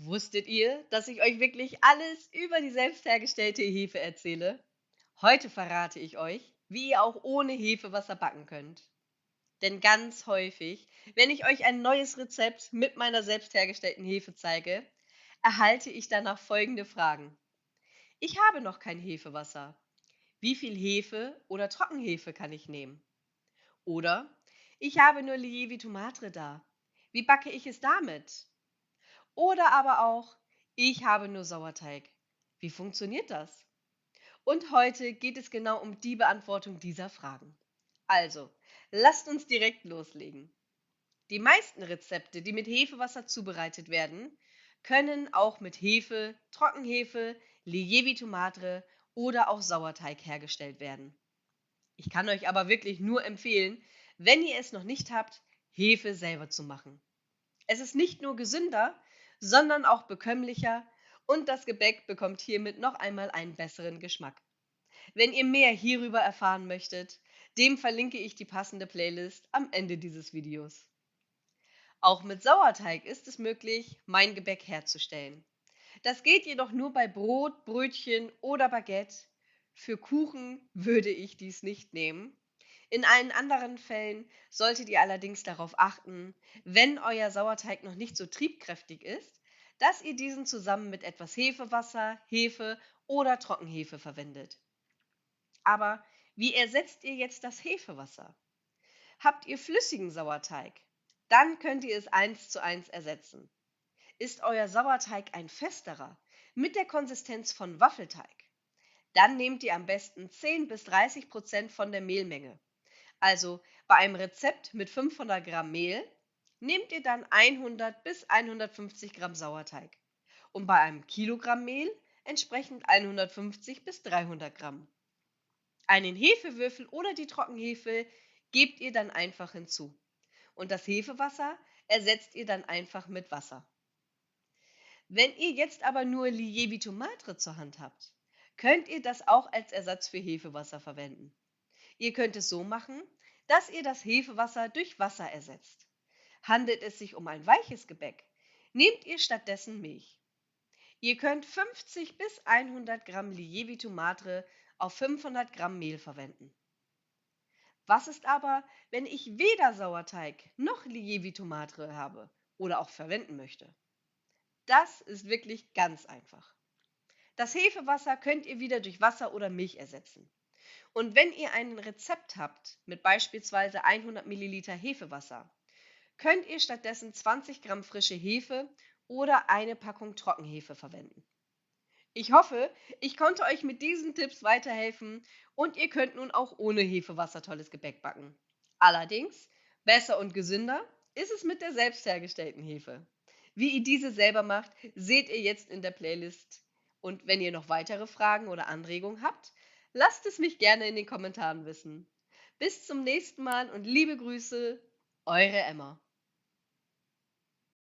Wusstet ihr, dass ich euch wirklich alles über die selbst hergestellte Hefe erzähle? Heute verrate ich euch, wie ihr auch ohne Hefewasser backen könnt. Denn ganz häufig, wenn ich euch ein neues Rezept mit meiner selbst hergestellten Hefe zeige, erhalte ich danach folgende Fragen. Ich habe noch kein Hefewasser. Wie viel Hefe oder Trockenhefe kann ich nehmen? Oder ich habe nur Lievito Madre da. Wie backe ich es damit? Oder aber auch, ich habe nur Sauerteig. Wie funktioniert das? Und heute geht es genau um die Beantwortung dieser Fragen. Also, lasst uns direkt loslegen. Die meisten Rezepte, die mit Hefewasser zubereitet werden, können auch mit Hefe, Trockenhefe, Lievito Madre oder auch Sauerteig hergestellt werden. Ich kann euch aber wirklich nur empfehlen, wenn ihr es noch nicht habt, Hefe selber zu machen. Es ist nicht nur gesünder, sondern auch bekömmlicher und das Gebäck bekommt hiermit noch einmal einen besseren Geschmack. Wenn ihr mehr hierüber erfahren möchtet, dem verlinke ich die passende Playlist am Ende dieses Videos. Auch mit Sauerteig ist es möglich, mein Gebäck herzustellen. Das geht jedoch nur bei Brot, Brötchen oder Baguette. Für Kuchen würde ich dies nicht nehmen. In allen anderen Fällen solltet ihr allerdings darauf achten, wenn euer Sauerteig noch nicht so triebkräftig ist, dass ihr diesen zusammen mit etwas Hefewasser, Hefe oder Trockenhefe verwendet. Aber wie ersetzt ihr jetzt das Hefewasser? Habt ihr flüssigen Sauerteig? Dann könnt ihr es eins zu eins ersetzen. Ist euer Sauerteig ein festerer, mit der Konsistenz von Waffelteig? Dann nehmt ihr am besten 10 bis 30% von der Mehlmenge. Also bei einem Rezept mit 500 Gramm Mehl nehmt ihr dann 100 bis 150 Gramm Sauerteig und bei einem Kilogramm Mehl entsprechend 150 bis 300 Gramm. Einen Hefewürfel oder die Trockenhefe gebt ihr dann einfach hinzu und das Hefewasser ersetzt ihr dann einfach mit Wasser. Wenn ihr jetzt aber nur Lievito Madre zur Hand habt, könnt ihr das auch als Ersatz für Hefewasser verwenden. Ihr könnt es so machen, dass ihr das Hefewasser durch Wasser ersetzt. Handelt es sich um ein weiches Gebäck, nehmt ihr stattdessen Milch. Ihr könnt 50 bis 100 Gramm Lievito Madre auf 500 Gramm Mehl verwenden. Was ist aber, wenn ich weder Sauerteig noch Lievito Madre habe oder auch verwenden möchte? Das ist wirklich ganz einfach. Das Hefewasser könnt ihr wieder durch Wasser oder Milch ersetzen. Und wenn ihr ein Rezept habt mit beispielsweise 100 Milliliter Hefewasser, könnt ihr stattdessen 20 Gramm frische Hefe oder eine Packung Trockenhefe verwenden. Ich hoffe, ich konnte euch mit diesen Tipps weiterhelfen und ihr könnt nun auch ohne Hefewasser tolles Gebäck backen. Allerdings, besser und gesünder ist es mit der selbst hergestellten Hefe. Wie ihr diese selber macht, seht ihr jetzt in der Playlist. Und wenn ihr noch weitere Fragen oder Anregungen habt, lasst es mich gerne in den Kommentaren wissen. Bis zum nächsten Mal und liebe Grüße, eure Emma.